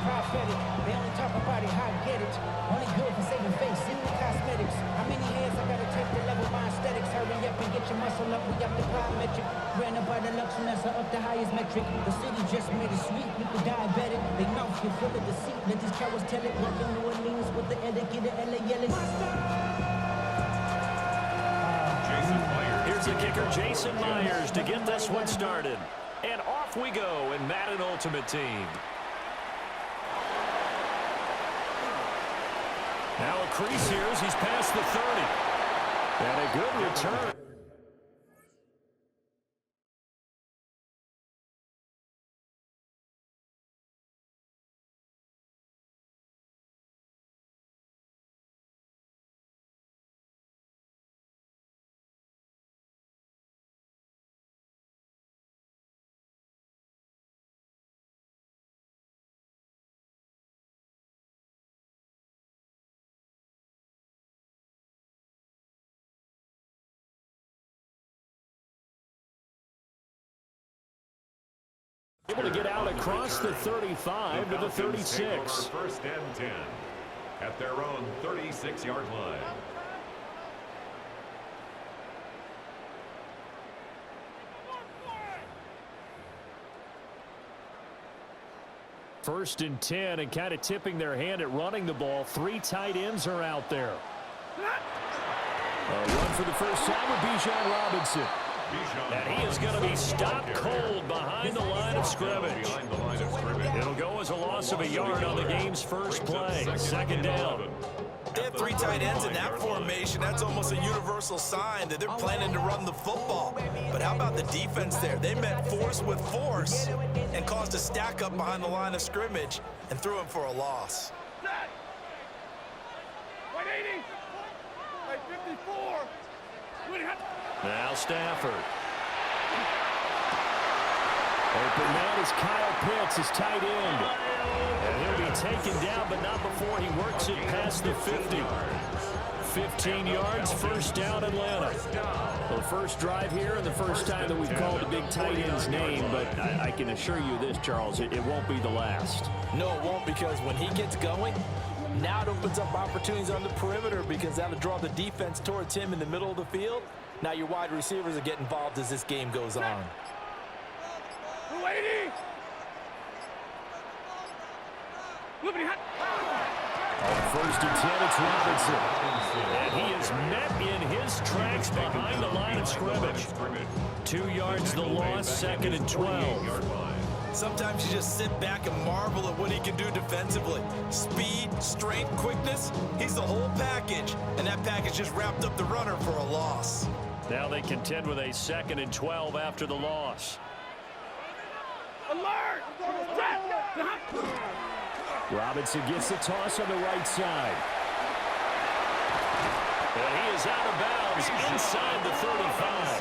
prophetic. They only talk about it, how I get it. Only good for saving face, see the cosmetics. How many hands I gotta take to level my aesthetics? Hurry up and get your muscle up, we up the plyometric. Ran up by the luxury, that's up the highest metric. The city just made it sweet, people diabetic. They mouth you full of deceit, let these cowards tell it. Welcome New Orleans with the etiquette of LA yelling. Here's the kicker, Jason Myers, to get this one started. And off we go in Madden Ultimate Team. Now a crease here as he's past the 30. And a good return. Able to get out across the 35 to the 36. First and 10 at their own 36-yard line. First and 10, and kind of tipping their hand at running the ball. 3 tight ends are out there. A run for the first time with B.J. Robinson. And he is going to be stopped cold behind the line of scrimmage. It'll go as a loss of a yard on the game's first play. Second down. They have 3 tight ends in that formation. That's almost a universal sign that they're planning to run the football. But how about the defense there? They met force with force and caused a stack up behind the line of scrimmage and threw him for a loss. 180. 54. Now Stafford. Open man is Kyle Pitts, his tight end. And he'll be taken down, but not before he works it past the 50. 15 yards, first down Atlanta. Well, the first drive here and the first time that we've called a big tight end's name, but I can assure you this, Charles, it won't be the last. No, it won't, because when he gets going, now it opens up opportunities on the perimeter because that'll draw the defense towards him in the middle of the field. Now your wide receivers will get involved as this game goes on. 280. On first and 10, it's Robinson. And he is met in his tracks behind the line of scrimmage. 2 yards the loss, second and 12. Sometimes you just sit back and marvel at what he can do defensively. Speed, strength, quickness, he's the whole package. And that package just wrapped up the runner for a loss. Now they contend with a second and 12 after the loss. Alert! Robinson gets the toss on the right side. And he is out of bounds inside the 35.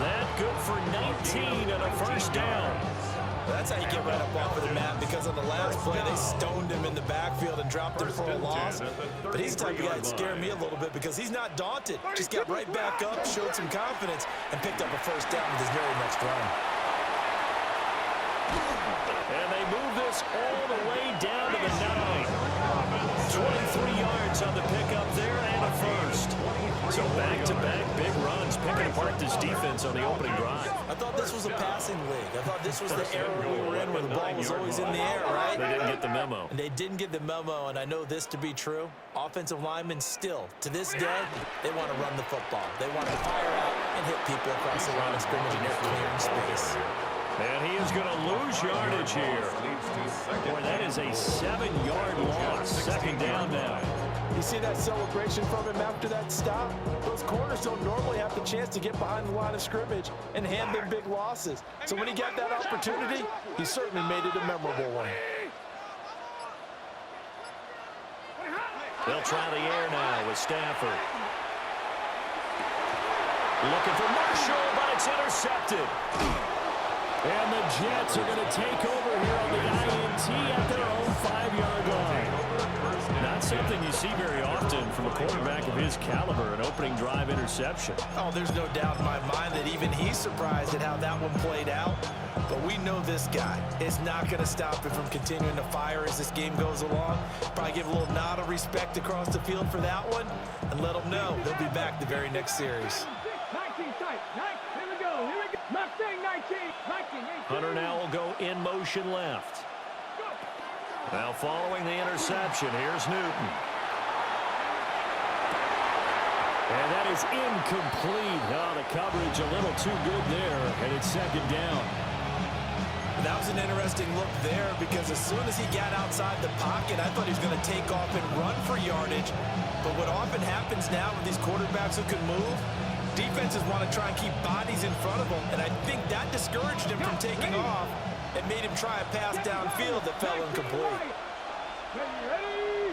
That good for 19 and a first down. That's how you get right up off of the mat, because on the last play, they stoned him in the backfield and dropped him for a loss. But he's the type of guy that scared me a little bit because he's not daunted. Just got right back up, showed some confidence, and picked up a first down with his very next run. And they move this all the way down to the 9. 23 yards on the pickup there and a first. So back-to-back big runs, picking apart this defense on the opening drive. I thought this was a passing league. I thought this was the era we were in where the ball was always in the air, right? They didn't get the memo. And they didn't get the memo, and I know this to be true. Offensive linemen still, to this day, they want to run the football. They want to fire out and hit people across the line of scrimmage, and they're clearing space. And he is going to lose yardage here. Boy, that is a 7-yard loss. Second down now. You see that celebration from him after that stop? Those corners don't normally have the chance to get behind the line of scrimmage and hand them big losses. So when he got that opportunity, he certainly made it a memorable one. They'll try the air now with Stafford. Looking for Marshall, but it's intercepted. And the Jets are going to take over here on the INT at their own 5-yard line. Not something you see very often from a quarterback of his caliber, an opening drive interception. Oh, there's no doubt in my mind that even he's surprised at how that one played out. But we know this guy is not going to stop him from continuing to fire as this game goes along. Probably give a little nod of respect across the field for that one and let him know he'll be back the very next series. 19 tight. Here we go. Mustang 19. Hunter now will go in motion left. Now following the interception, here's Newton. And that is incomplete. Oh, the coverage a little too good there, and it's second down. That was an interesting look there because as soon as he got outside the pocket, I thought he was going to take off and run for yardage. But what often happens now with these quarterbacks who can move, defenses want to try and keep bodies in front of them, and I think that discouraged him from taking off and made him try a pass downfield that fell incomplete. Ready?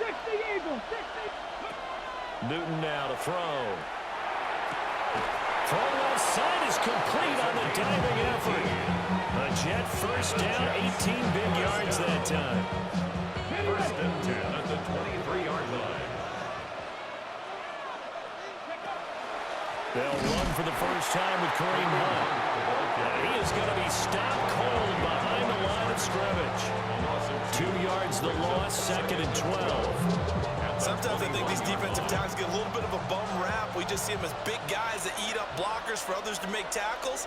60 Eagles. 60. Newton now to throw. Throw left side is complete on the diving effort. A Jet first down, 18 big yards that time. First and 10 at the 23-yard line. They'll run for the first time with Kareem Hunt. He is going to be stopped cold behind the line of scrimmage. 2 yards the loss, second and 12. Sometimes I think these defensive tackles get a little bit of a bum rap. We just see them as big guys that eat up blockers for others to make tackles.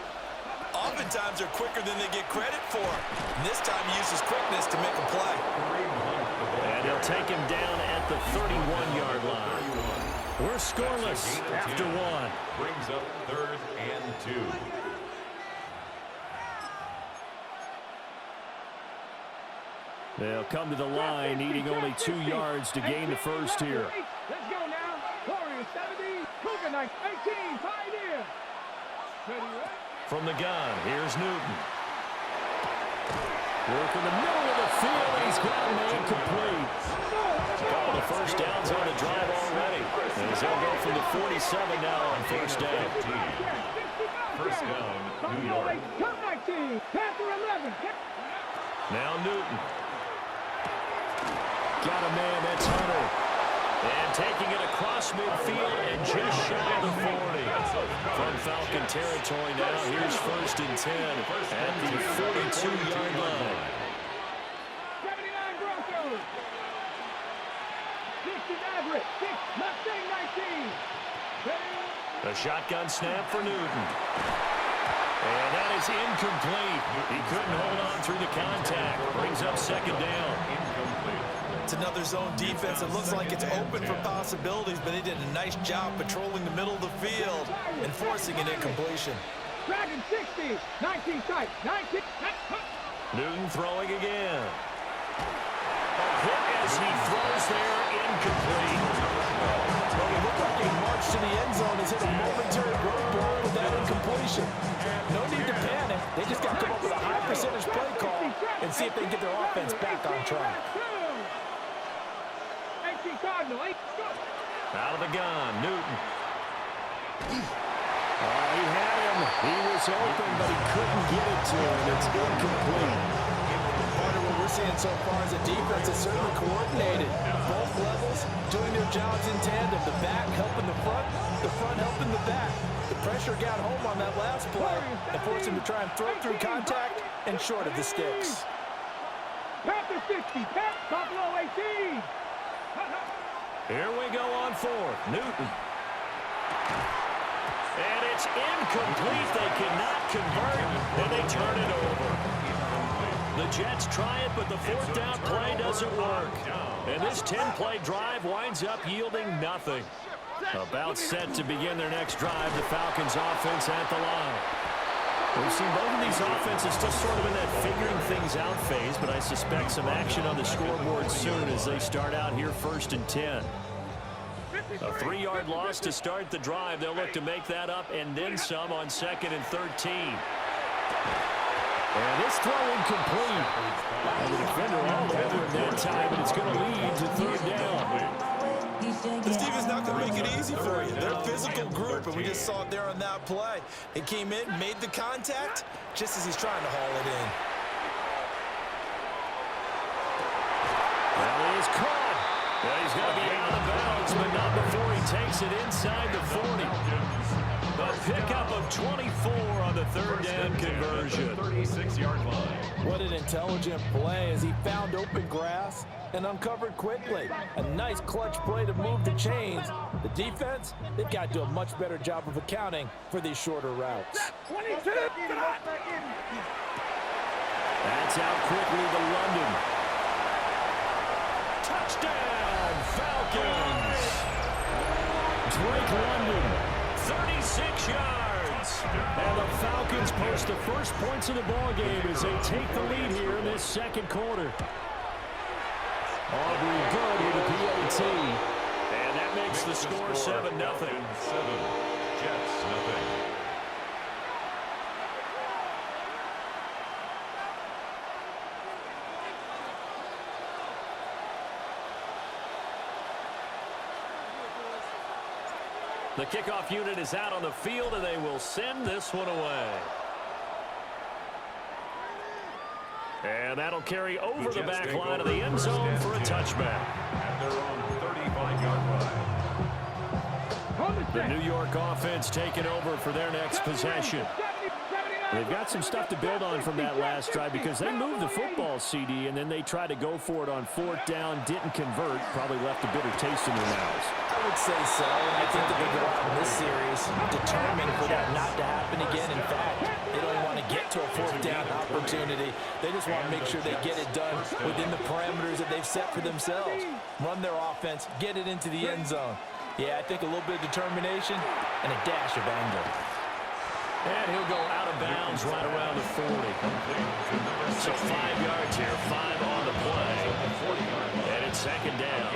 Oftentimes they're quicker than they get credit for. And this time he uses quickness to make a play. And he'll take him down at the 31-yard line. We're scoreless after one. Brings up 3rd and 2. They'll come to the line, needing only 2 yards to gain the first here. Let's go now. Warriors 70, Cougar 18, Pioneer. Ready? From the gun, here's Newton. Work in the middle of the field, and he's got him incomplete. A couple of first downs on the drive already. As they'll go from the 47 now on first down. First down, New York. Top 19, Panther 11. Now Newton. Got a man, that's Hunter. And taking it across midfield and just shy of the 40. From Falcon territory now, here's first and 10 at the 42-yard line. 79 Broncos. 60 Maverick, 6 Mustang 19. A shotgun snap for Newton. And that is incomplete. He couldn't hold on through the contact. Brings up second down. It's another zone defense. It looks like it's open for possibilities, but they did a nice job patrolling the middle of the field and forcing an incompletion. Dragon 60, 19 tight, 19. Newton throwing again. A hit as he throws there, incomplete. Well, it looked like a march to the end zone has hit a momentary roadblock with that incompletion. No need to panic. They just got to come up with a high percentage play call and see if they can get their offense back on track. Out of the gun, Newton. He had him. He was open, but he couldn't get it to him. It's incomplete. Part of what we're seeing so far is a defense that's certainly coordinated. Both levels doing their jobs in tandem. The back helping the front helping the back. The pressure got home on that last play and forced him to try and throw through contact and short of the sticks. Panther 60, Buffalo 18. Here we go on fourth. Newton. And it's incomplete. They cannot convert, and they turn it over. The Jets try it, but the fourth down play doesn't work. And this 10-play drive winds up yielding nothing. About set to begin their next drive, the Falcons offense at the line. We've seen both of these offenses still sort of in that figuring things out phase, but I suspect some action on the scoreboard soon as they start out here first and 10. A 3-yard loss to start the drive. They'll look to make that up and then some on second and 13. And this throw incomplete. And the defender all over him that time, and it's going to lead to third down. This defense not going to make it easy for you. They're a physical group, and we just saw it there on that play. It came in, made the contact, just as he's trying to haul it in. Well, he is caught. Well, he's going to be out of bounds, but not before he takes it inside the 40. A pickup of 24 on the third down conversion. 36-yard line. What an intelligent play as he found open grass and uncovered quickly. A nice clutch play to move the chains. The defense, they've got to do a much better job of accounting for these shorter routes. 22. That's out quickly to London. Touchdown, Falcons! Drake London, 36 yards. And the Falcons post the first points of the ball game as they take the lead here in this second quarter. Aubrey good with a PAT. And that makes the score 7-0. 7. Jets, nothing. The kickoff unit is out on the field, and they will send this one away. And that'll carry over the back line of the end zone for a touchback. At their own 35-yard line. The New York offense taking over for their next possession. They've got some stuff to build on from that last drive because they moved the football, CD, and then they tried to go for it on fourth down, didn't convert, probably left a bitter taste in their mouths. I would say so, and I think that they go out in this series determined for that not to happen again. In fact, they don't even want to get to a fourth down opportunity. They just want to make sure they get it done within the parameters that they've set for themselves. Run their offense, get it into the end zone. Yeah, I think a little bit of determination and a dash of anger. And he'll go out of bounds right around the 40. So 5 yards here, 5 on the play. And it's second down.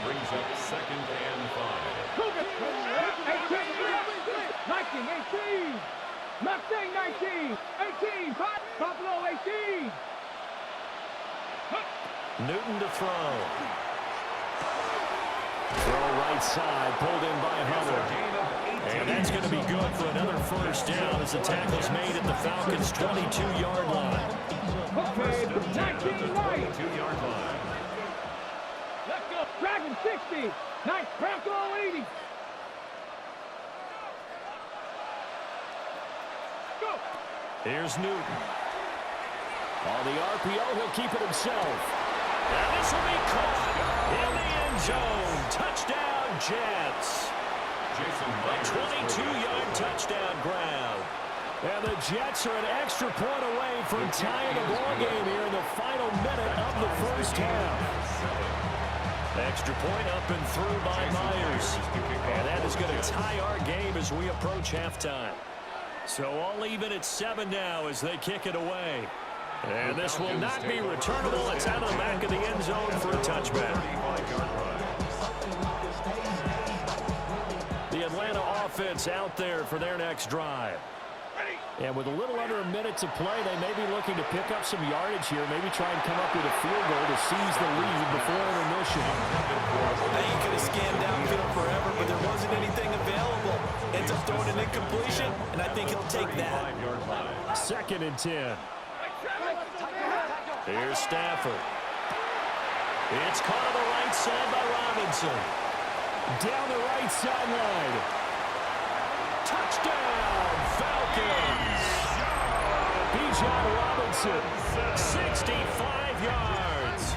Brings up 2nd and 5. 18. Mustang 19. 18. Buffalo 18. Newton to throw. Throw right side, pulled in by Hunter. And that's going to be good for another first down as the tackle's made at the Falcons' 22-yard line. Okay, 19-9. 2-yard line. Let's go. Dragon 60. Nice. Bronco 80. Go. Here's Newton. On the RPO, he'll keep it himself. And this will be caught in the end zone. Touchdown, Jets. A 22-yard touchdown grab. And the Jets are an extra point away from tying the ball game here in the final minute of the first half. Extra point up and through by Myers. And that is going to tie our game as we approach halftime. So all even at 7 now as they kick it away. And this will not be returnable. It's out of the back of the end zone for a touchback. The Atlanta offense out there for their next drive. And with a little under a minute to play, they may be looking to pick up some yardage here, maybe try and come up with a field goal to seize the lead before intermission. Now you could have scanned downfield forever, but there wasn't anything available. Ends up throwing an incompletion, and I think he'll take that. 2nd and 10. Here's Stafford. It's caught on the right side by Robinson. Down the right sideline. Touchdown, Falcons. Bijan Robinson, 65 yards.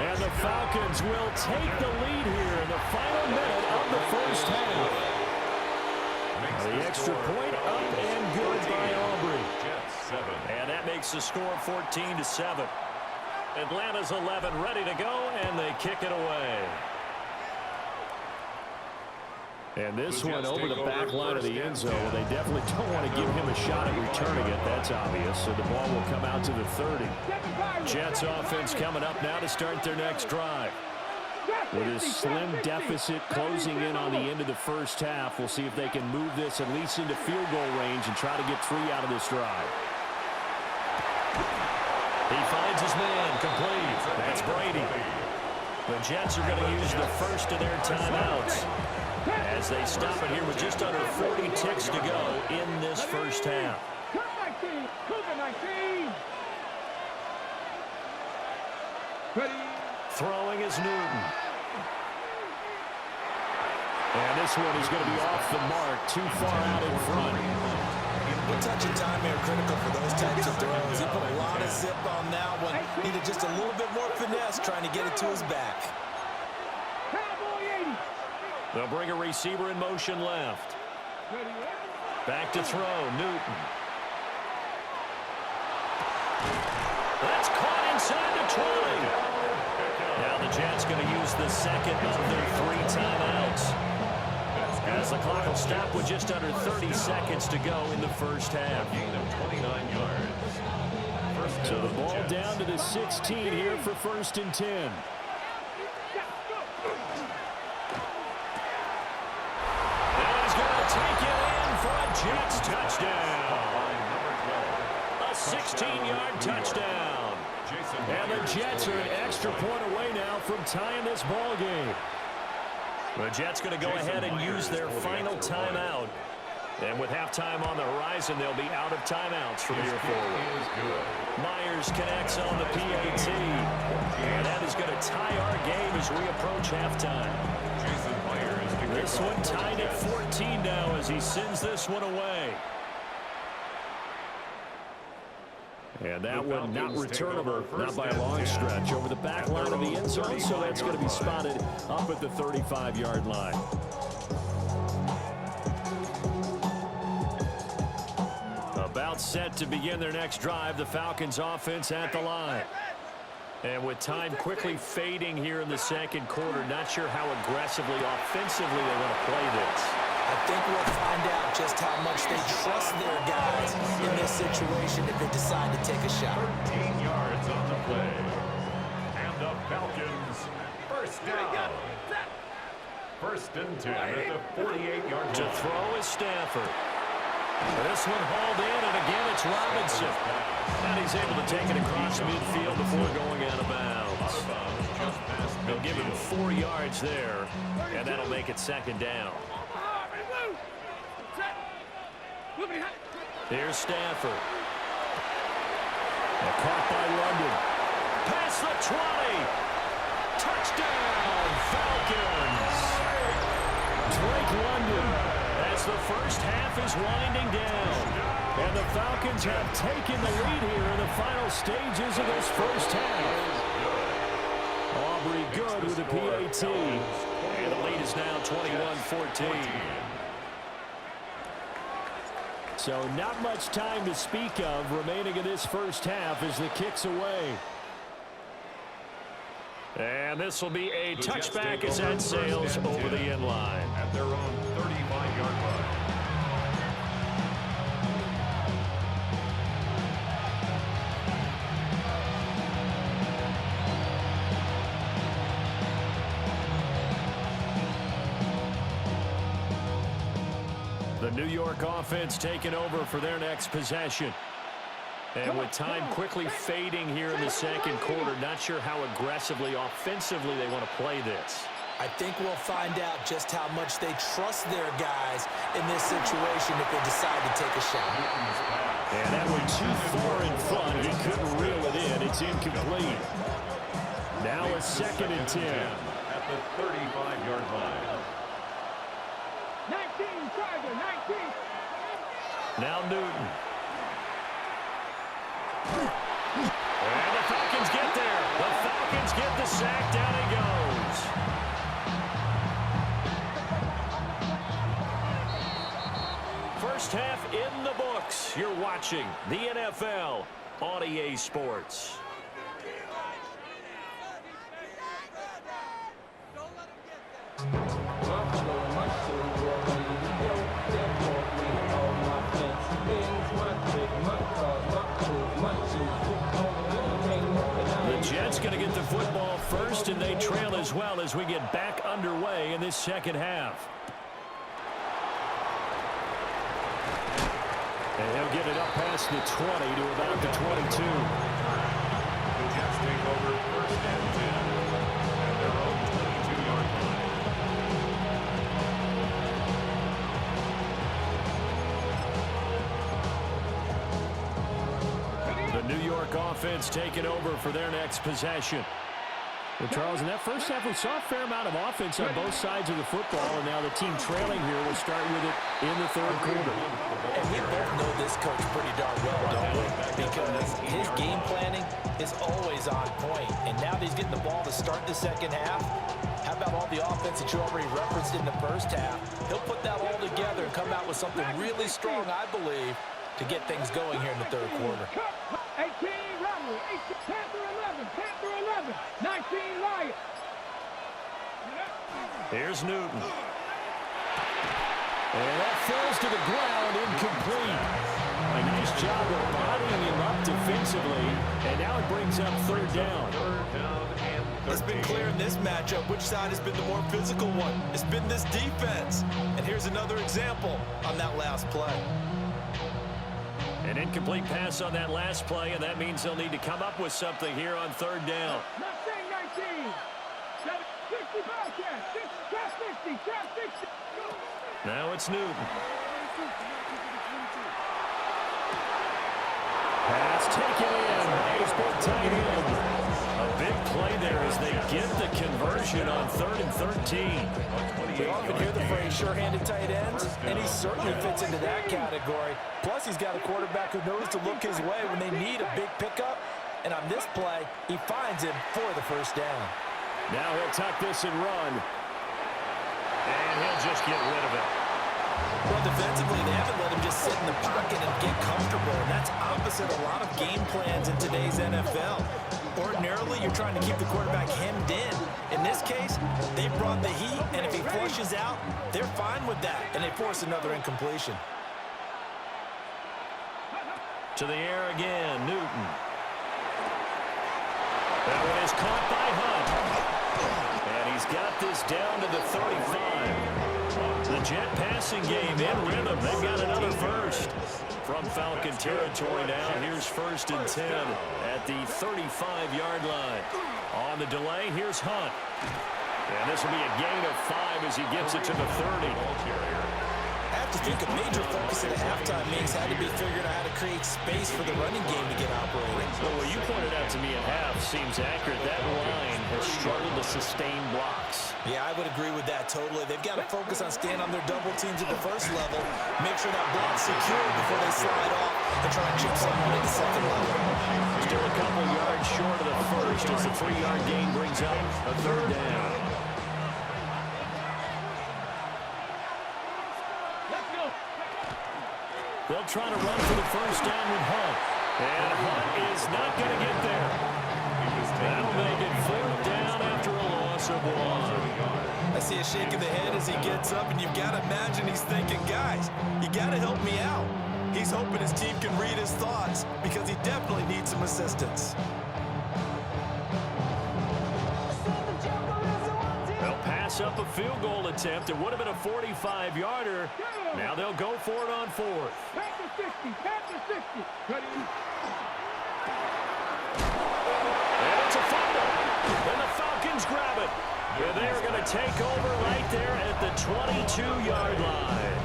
And the Falcons will take the lead here in the final minute of the first half. The extra point up and good by Aubrey. And that makes the score 14-7. Atlanta's 11 ready to go, and they kick it away. And this one over the back line of the end zone. They definitely don't want to give him a shot at returning it. That's obvious. So the ball will come out to the 30. Jets offense coming up now to start their next drive. With his slim deficit closing in on the end of the first half, we'll see if they can move this at least into field goal range and try to get 3 out of this drive. He finds his man, complete. That's Brady. The Jets are going to use the first of their timeouts as they stop it here with just under 40 ticks to go in this first half. Throwing is Newton. And this one is going to be off the mark, too far out in front. One touch of time here critical for those types of throws. He put a lot of zip on that one. Needed just a little bit more finesse trying to get it to his back. They'll bring a receiver in motion left. Back to throw, Newton. That's caught inside the 20. Now the Jets going to use the second of their 3 timeouts. As the clock will stop with just under 30 seconds to go in the first half. Gain of 29 yards. So the ball down to the 16 here for 1st and 10. Take it in for a Jets touchdown. A 16-yard touchdown. And the Jets are an extra point away now from tying this ball game. The Jets going to go ahead and use their final timeout. And with halftime on the horizon, they'll be out of timeouts from here forward. Myers connects on the PAT. And that is going to tie our game as we approach halftime. This one tied at 14 now as he sends this one away. And that one not returnable, not by a long stretch, over the back line of the end zone, so that's going to be spotted up at the 35-yard line. About set to begin their next drive, the Falcons offense at the line. And with time quickly fading here in the second quarter, not sure how aggressively, offensively they want to play this. I think we'll find out just how much they trust their guys in this situation if they decide to take a shot. 13 yards on the play. And the Falcons, first down. 1st and 10 at the 48-yard line. To throw is Stafford. This one hauled in, and again it's Robinson. And he's able to take it across midfield before going out of bounds. They'll give him 4 yards there, and that'll make it 2nd down. Here's Stafford. Caught by London. Past the 20. Touchdown, Falcons. Drake London. As the first half is winding down. And the Falcons have taken the lead here in the final stages of this first half. Aubrey good with the PAT. And the lead is now 21-14. So not much time to speak of remaining in this first half as the kick's away. And this will be a touchback as that sails over the end line. At their own 35-yard line. The New York offense taking over for their next possession. And with time quickly fading here in the second quarter, not sure how aggressively, offensively they want to play this. I think we'll find out just how much they trust their guys in this situation if they decide to take a shot. And that one too far in front. He couldn't reel it in. It's incomplete. Now a 2nd and 10. At the 35-yard line. 19, Tiger, 19. Now Newton. And the Falcons get there. The Falcons get the sack. Down he goes. First half in the books. You're watching the NFL on EA Sports. The Jets going to get the football first, and they trail as well as we get back underway in this second half. And he'll get it up past the 20 to about the 22. The Jets take over 1st and 10 at their own 22-yard line. The New York offense taking over for their next possession. Well, Charles, in that first half, we saw a fair amount of offense on both sides of the football, and now the team trailing here will start with it in the third quarter. And we both know this coach pretty darn well, don't we? Because his game planning is always on point, and now that he's getting the ball to start the second half, how about all the offense that you already referenced in the first half? He'll put that all together and come out with something really strong, I believe, to get things going here in the third quarter. 18 Rebel, 18 Panther 11, Panther 11, 19 Lion. Here's Newton. And that falls to the ground, incomplete. A nice job of bodying him up defensively, and now it brings up third down. It's been clear in this matchup which side has been the more physical one. It's been this defense. And here's another example on that last play. An incomplete pass on that last play, and that means they'll need to come up with something here on third down. Mustang 19, 60 Bobcat, 60, 60. Now it's Newton. Pass taken in. He's been tight end. A big play there as they get the conversion on 3rd and 13. We often hear the phrase sure-handed tight ends, and he certainly fits into that category. Plus, he's got a quarterback who knows to look his way when they need a big pickup. And on this play, he finds him for the first down. Now he'll tuck this and run. And he'll just get rid of it. Well, defensively, they haven't let him just sit in the pocket and get comfortable, and that's opposite a lot of game plans in today's NFL. Ordinarily, you're trying to keep the quarterback hemmed in. In this case, they brought the heat, and if he flushes out, they're fine with that, and they force another incompletion. To the air again, Newton. That one is caught by Hunt. And he's got this down to the 35. The Jet passing game in rhythm. They've got another first from Falcon territory now. Here's 1st and 10 at the 35-yard line. On the delay, here's Hunt. And this will be a gain of 5 as he gets it to the 30. I have to think a major focus at halftime means had to be figuring out how to create space for the running game to get operating. Well, what you pointed out to me at half seems accurate. That line has struggled to sustain blocks. Yeah, I would agree with that totally. They've got to focus on staying on their double teams at the first level, make sure that block's secure before they slide off and try and chip someone at the second level. Still a couple yards short of the first as the 3-yard gain brings up a third down. They'll try to run for the first down with Hunt. And Hunt is not going to get there. That'll make it 4th down after a loss of 1. I see a shake of the head as he gets up, and you've got to imagine he's thinking, guys, you got to help me out. He's hoping his team can read his thoughts because he definitely needs some assistance. They'll pass up a field goal attempt. It would have been a 45-yarder. Now they'll go for it on 4th. Panther 60, Panther 60. Ready? And it's a fumble. And the Falcons grab it. And they're going to take over right there at the 22-yard line.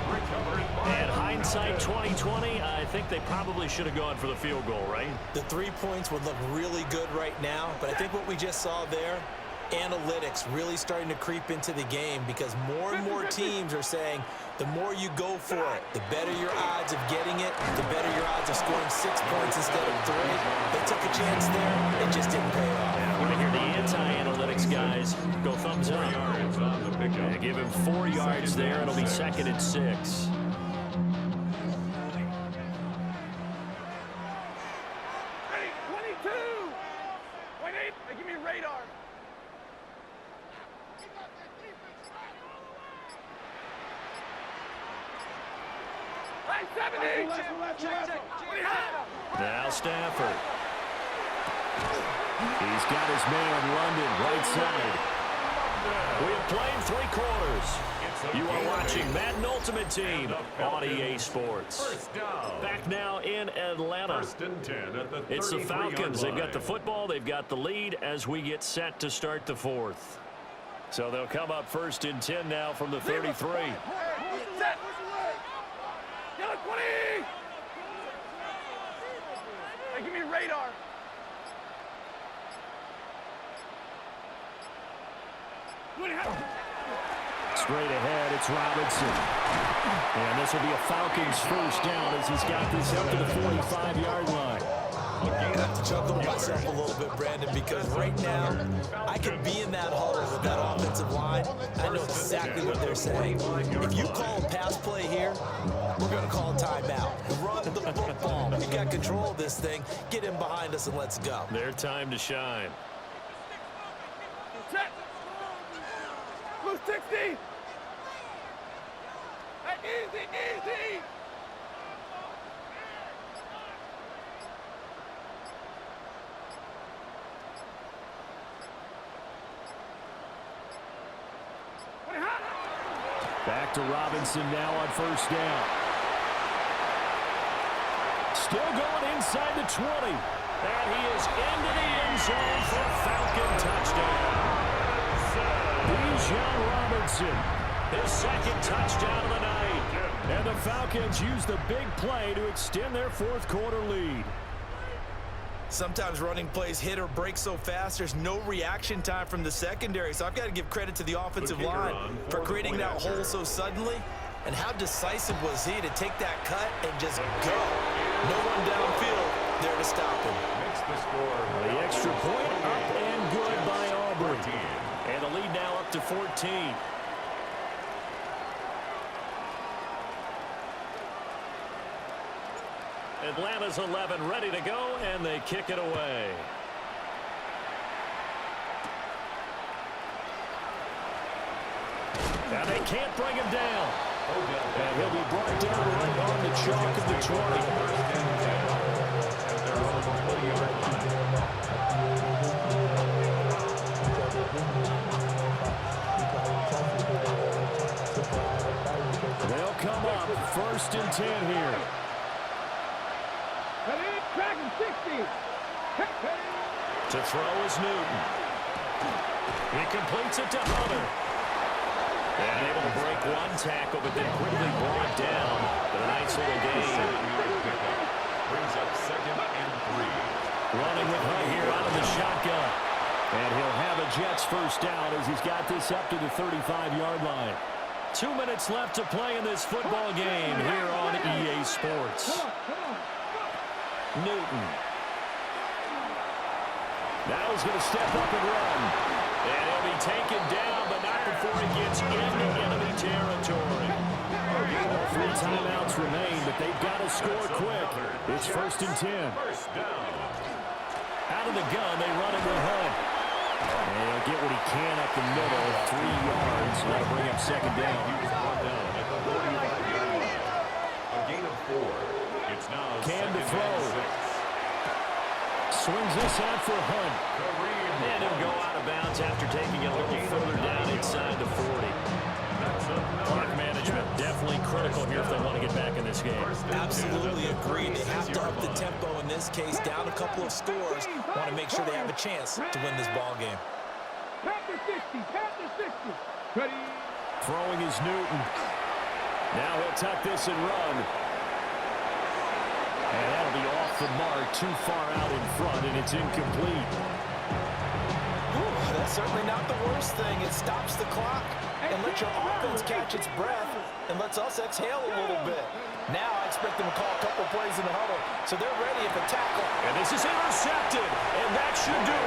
And hindsight 2020, I think they probably should have gone for the field goal, right? The 3 points would look really good right now, but I think what we just saw there, analytics really starting to creep into the game because more and more teams are saying the more you go for it, the better your odds of getting it, the better your odds of scoring 6 points instead of 3. They took a chance there. It just didn't pay off. Yeah, we're going to hear the anti-analytics guys go thumbs up. Yeah, give him 4 yards there. It'll be 2nd and 6. Now Stafford. He's got his man London right side. We have played 3 quarters. You are watching Madden Ultimate Team on EA Sports. Back now in Atlanta. It's the Falcons. They've got the football. They've got the lead as we get set to start the 4th. So they'll come up 1st and 10 now from the 33. Give me radar. Straight ahead, it's Robinson. And this will be a Falcons first down as he's got this up to the 45-yard line. I have to chuckle to myself a little bit, Brandon, because right now I could be in that huddle with that offensive line. I know exactly what they're saying. If you call a pass play here, we're going to call a timeout. Run the football. We got control of this thing. Get in behind us and let's go. Their time to shine. Set. Blue 60. Easy, easy. Back to Robinson now on first down. Still going inside the 20. And he is into the end zone for a Falcon touchdown. B.J. Robinson, his second touchdown of the night. And the Falcons use the big play to extend their fourth quarter lead. Sometimes running plays hit or break so fast, there's no reaction time from the secondary. So I've got to give credit to the offensive line for creating that hole so suddenly. And how decisive was he to take that cut and just go? No one downfield there to stop him. The extra point up and good by Aubrey. And the lead now up to 14. Atlanta's 11 ready to go, and they kick it away. And they can't bring him down. And he'll be brought down right on the chalk of the 20. They'll come up first and 10 here. Tracking 60. To throw is Newton. He completes it to Hunter. And able to break one tackle, but then quickly brought down. But a nice little gain. Brings up 2nd and 3. Running with Hunt here out of the shotgun. And he'll have a Jets first down as he's got this up to the 35-yard line. 2 minutes left to play in this football game here on EA Sports. Newton. Now he's going to step up and run. And he'll be taken down, but not before he gets into enemy territory. All 3 timeouts remain, but they've got to score quick. It's 1st and 10. Out of the gun, they run it with Hunt. And he'll get what he can up the middle, 3 yards. That'll bring up 2nd down. A gain of 4. It's now Can to throw. Swings this out for Hunt. And he'll go out of bounds after taking it a little further down inside the 40. Clock management definitely critical here if they want to get back in this game. Absolutely agreed. They have to up the tempo in this case, down a couple of scores. Want to make sure they have a chance to win this ball game. Panther 60. Panther 60. Ready. Throwing is Newton. Now he'll tuck this and run. And that'll be off the mark, too far out in front, and it's incomplete. Ooh, that's certainly not the worst thing. It stops the clock and lets your offense catch its breath and lets us exhale a little bit. Now I expect them to call a couple plays in the huddle, so they're ready at the tackle. And this is intercepted, and that should do